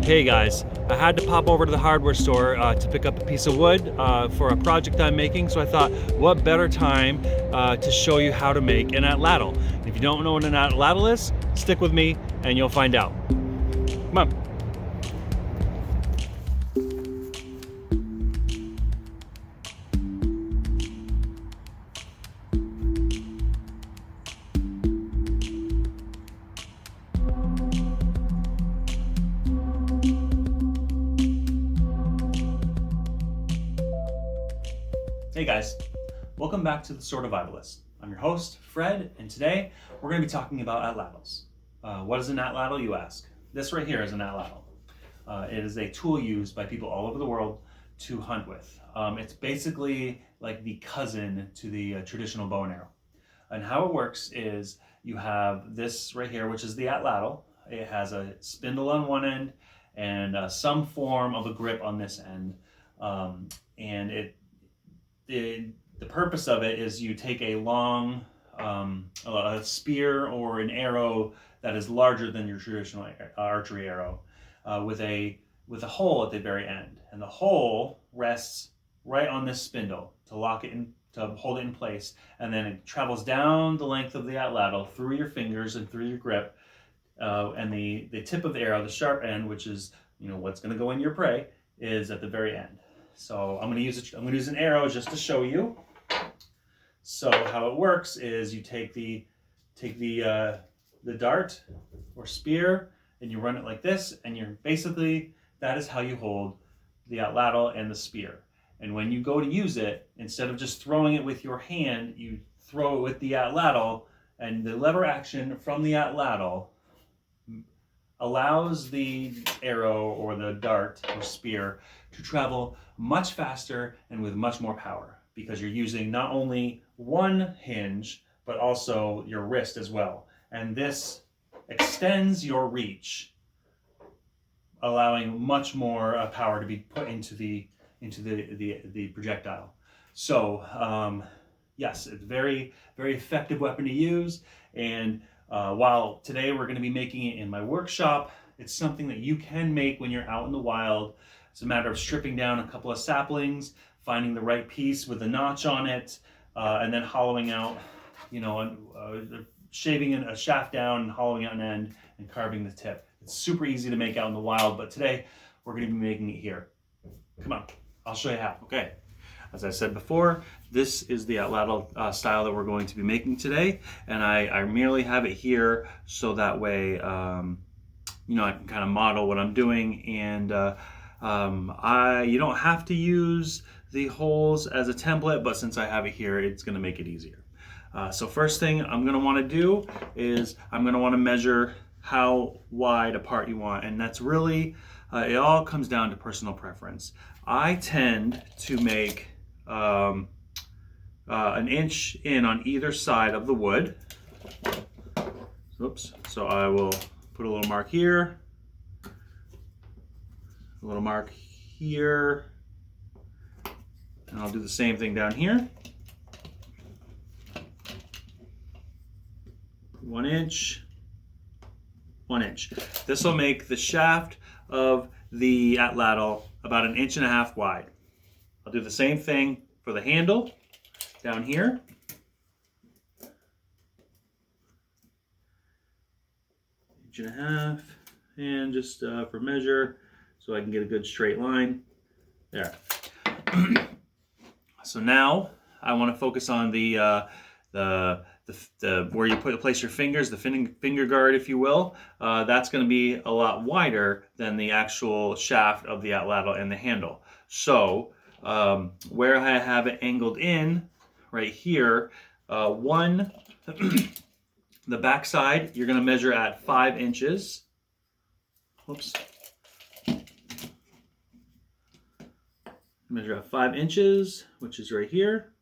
Hey guys, I had to pop over to the hardware store to pick up a piece of wood for a project I'm making, so I thought what better time to show you how to make an atlatl. If you don't know what an atlatl is, stick with me and you'll find out. Come on. Hey guys, welcome back to the Survivalist. I'm your host, Fred, and today we're going to be talking about atlatls. What is an atlatl, you ask? This right here is an atlatl. It is a tool used by people all over the world to hunt with. It's basically like the cousin to the traditional bow and arrow. And how it works is you have this right here, which is the atlatl. It has a spindle on one end and some form of a grip on this end. And the purpose of it is you take a long a spear or an arrow that is larger than your traditional archery arrow with a hole at the very end, and the hole rests right on this spindle to lock it in, to hold it in place, and then it travels down the length of the atlatl through your fingers and through your grip, and the tip of the arrow, the sharp end, which is what's going to go in your prey, is at the very end. So I'm going to use an arrow just to show you. So how it works is you take the dart or spear and you run it like this, and that is how you hold the atlatl and the spear. And when you go to use it, instead of just throwing it with your hand, you throw it with the atlatl, and the lever action from the atlatl allows the arrow or the dart or spear to travel much faster and with much more power, because you're using not only one hinge but also your wrist as well, and this extends your reach, allowing much more power to be put into the projectile. So yes, it's very, very effective weapon to use. And while today we're going to be making it in my workshop, it's something that you can make when you're out in the wild. It's a matter of stripping down a couple of saplings, finding the right piece with a notch on it, and then hollowing out, shaving a shaft down and hollowing out an end and carving the tip. It's super easy to make out in the wild, but today we're going to be making it here. Come on, I'll show you how. Okay. As I said before, this is the atlatl style that we're going to be making today, and I merely have it here so that way I can kind of model what I'm doing, and you don't have to use the holes as a template, but since I have it here, it's going to make it easier. So first thing I'm going to want to do is I'm going to want to measure how wide apart you want, and that's really it all comes down to personal preference. I tend to make an inch in on either side of the wood. Oops. So I will put a little mark here, a little mark here, and I'll do the same thing down here. 1 inch, 1 inch. This will make the shaft of the atlatl about 1.5 inches wide. I'll do the same thing for the handle down here. Inch and a half, and just for measure, so I can get a good straight line. There. So now I want to focus on the where you place your fingers, the finger guard, if you will. That's going to be a lot wider than the actual shaft of the atlatl and the handle. So where I have it angled in right here, the back side, you're going to measure at 5 inches. Whoops. Measure at 5 inches, which is right here.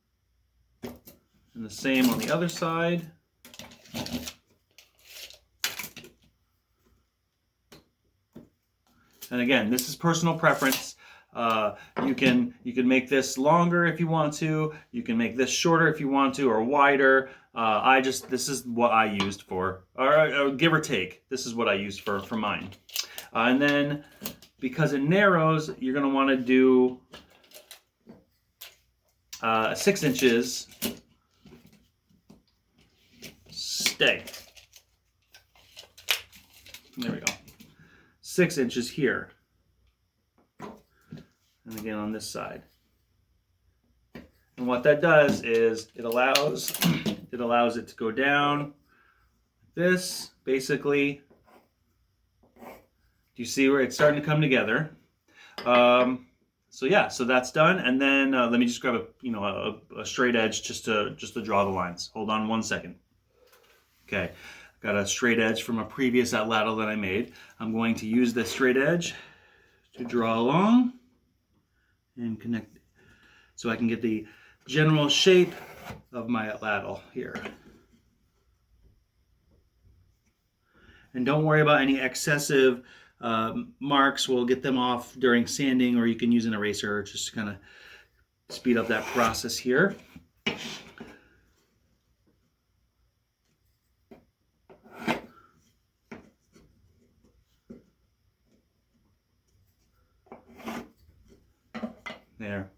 And the same on the other side. And again, this is personal preference. You can make this longer if you want to. You can make this shorter if you want to, or wider. This is what I used for, or give or take. This is what I used for mine. And then because it narrows, you're going to want to do 6 inches stay. There we go. 6 inches here. And again on this side. And what that does is it allows it to go down like this, basically. Do you see where it's starting to come together? So yeah, so that's done. And then let me just grab a straight edge just to draw the lines. Hold on 1 second. Okay, got a straight edge from a previous Atlatl that I made. I'm going to use this straight edge to draw along and connect so I can get the general shape of my Atlatl here. And don't worry about any excessive marks. We'll get them off during sanding, or you can use an eraser just to kind of speed up that process here. There.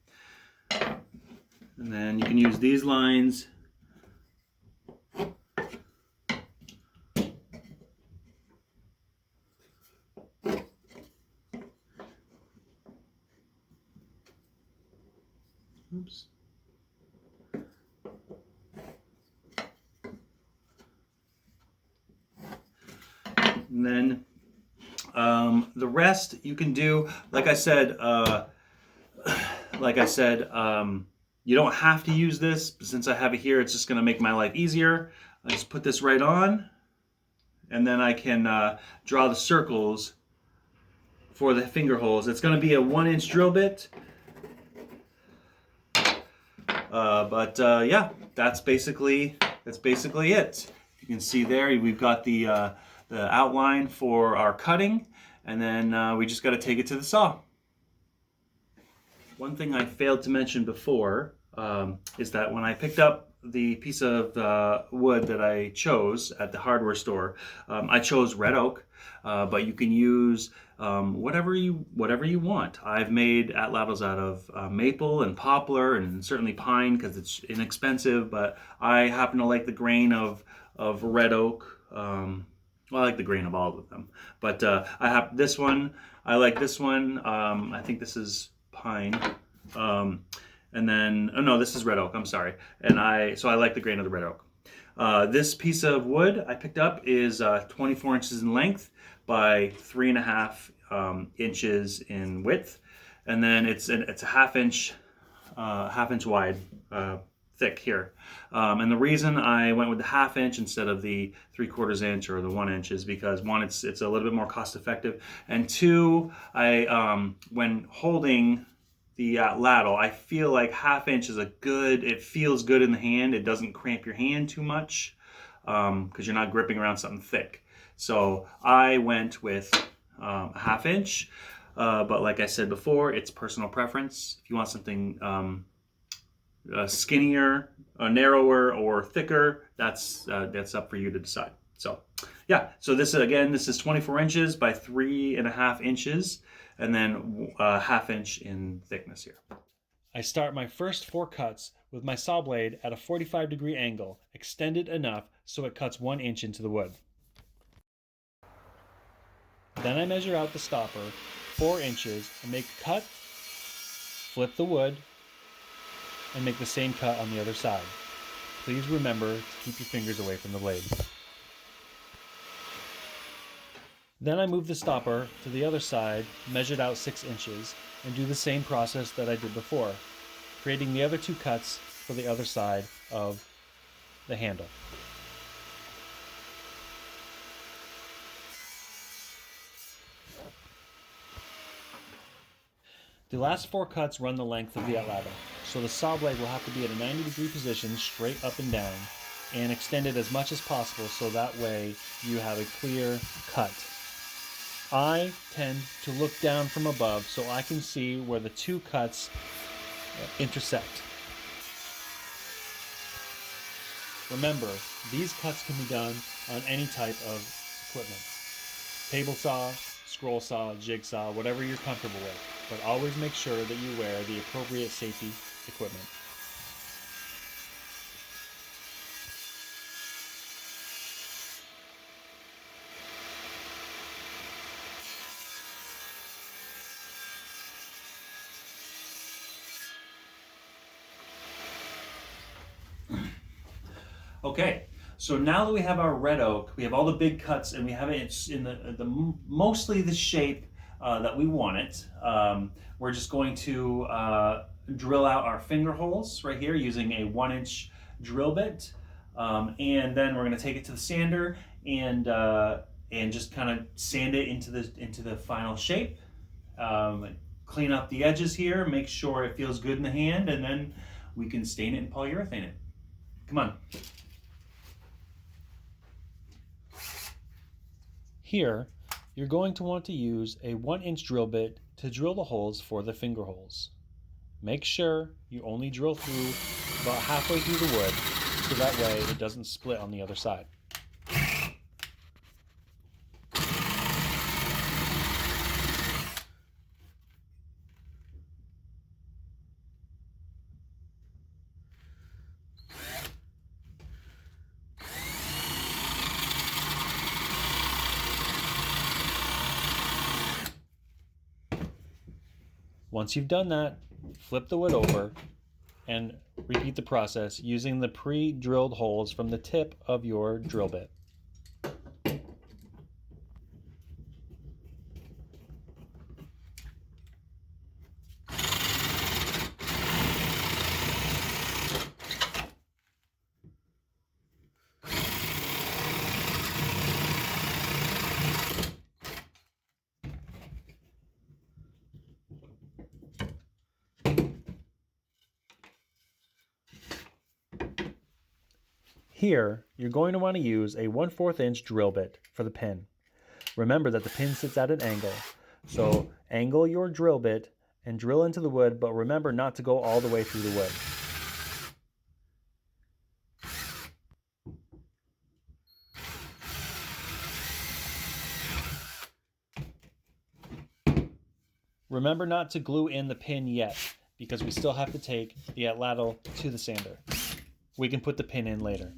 And then you can use these lines oops. And then the rest you can do, like I said, you don't have to use this, but since I have it here, it's just going to make my life easier. I just put this right on, and then I can draw the circles for the finger holes. It's going to be a 1-inch drill bit. Yeah, that's basically it. You can see there we've got the outline for our cutting, and then we just got to take it to the saw. One thing I failed to mention before is that when I picked up the piece of wood that I chose at the hardware store, I chose red oak, but you can use whatever you want. I've made Atlatls out of maple and poplar and certainly pine because it's inexpensive, but I happen to like the grain of red oak. Well, I like the grain of all of them, but I have this one. I like this one. I think this is pine. And then, oh no, this is red oak, I'm sorry. So I like the grain of the red oak. This piece of wood I picked up is 24 inches in length by 3.5 inches in width. And then it's a half inch wide, thick here. And the reason I went with the half inch instead of the 3/4 inch or the 1 inch is because one, it's a little bit more cost effective. And two, when holding the Atlatl, I feel like half inch is it feels good in the hand. It doesn't cramp your hand too much because you're not gripping around something thick. So I went with a half inch, but like I said before, it's personal preference. If you want something skinnier, narrower, or thicker, that's up for you to decide. So yeah, so this is 24 inches by 3.5 inches. And then a half inch in thickness here. I start my first 4 cuts with my saw blade at a 45-degree angle, extended enough so it cuts 1 inch into the wood. Then I measure out the stopper 4 inches and make a cut, flip the wood, and make the same cut on the other side. Please remember to keep your fingers away from the blade. Then I move the stopper to the other side, measured out 6 inches, and do the same process that I did before, creating the other 2 cuts for the other side of the handle. The last 4 cuts run the length of the Atlatl, so the saw blade will have to be at a 90-degree position straight up and down, and extended as much as possible so that way you have a clear cut. I tend to look down from above so I can see where the 2 cuts intersect. Remember, these cuts can be done on any type of equipment. Table saw, scroll saw, jigsaw, whatever you're comfortable with. But always make sure that you wear the appropriate safety equipment. Okay, so now that we have our red oak, we have all the big cuts, and we have it in the mostly the shape that we want it. We're just going to drill out our finger holes right here using a 1-inch drill bit, and then we're going to take it to the sander and just kind of sand it into the final shape. Clean up the edges here, make sure it feels good in the hand, and then we can stain it and polyurethane it. Come on. Here, you're going to want to use a 1-inch drill bit to drill the holes for the finger holes. Make sure you only drill through about halfway through the wood, so that way it doesn't split on the other side. Once you've done that, flip the wood over and repeat the process using the pre-drilled holes from the tip of your drill bit. Here, you're going to want to use a 1/4 inch drill bit for the pin. Remember that the pin sits at an angle, so angle your drill bit and drill into the wood, but remember not to go all the way through the wood. Remember not to glue in the pin yet, because we still have to take the Atlatl to the sander. We can put the pin in later.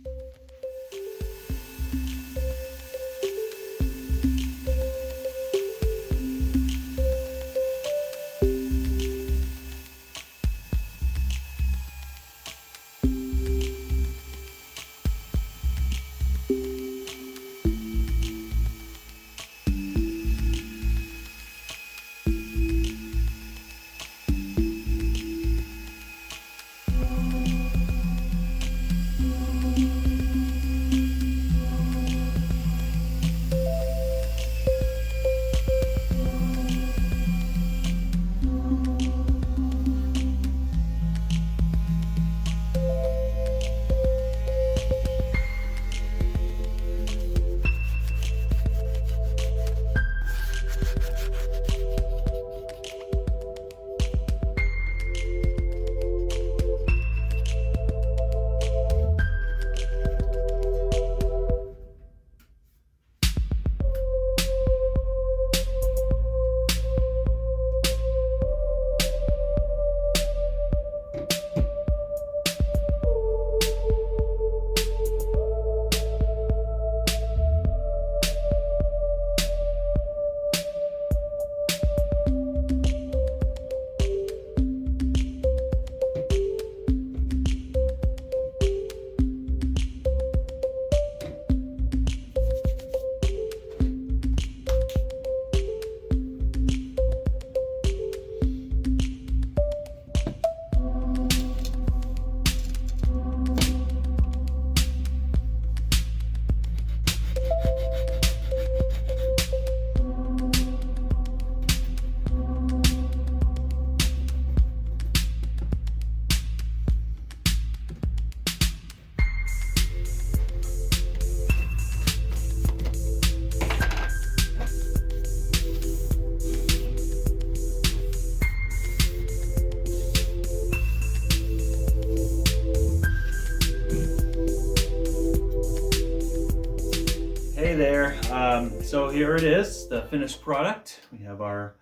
So here it is, the finished product. We have our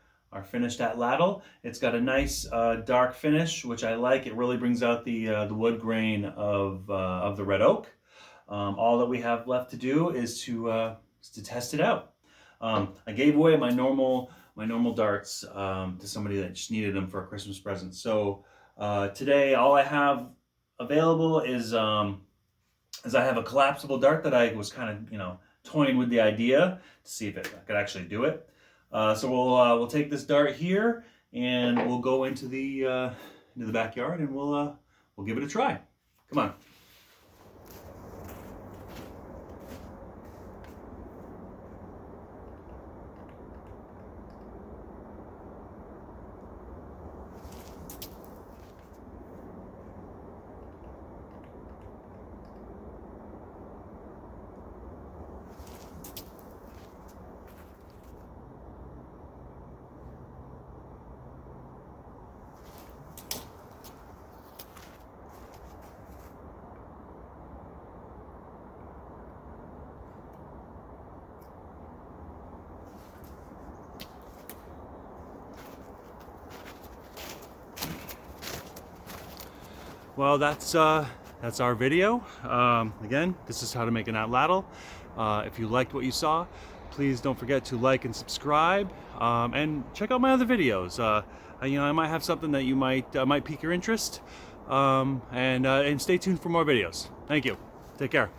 finished Atlatl. It's got a nice dark finish, which I like. It really brings out the wood grain of the red oak. All that we have left to do is to test it out. I gave away my normal darts to somebody that just needed them for a Christmas present. So today, all I have available is I have a collapsible dart that I was kind of toying with the idea to see if I could actually do it. So we'll take this dart here and we'll go into the backyard and we'll give it a try. Come on. Well, that's our video. Again, this is how to make an Atlatl. If you liked what you saw, please don't forget to like and subscribe, and check out my other videos. I might have something that you might pique your interest, and stay tuned for more videos. Thank you. Take care.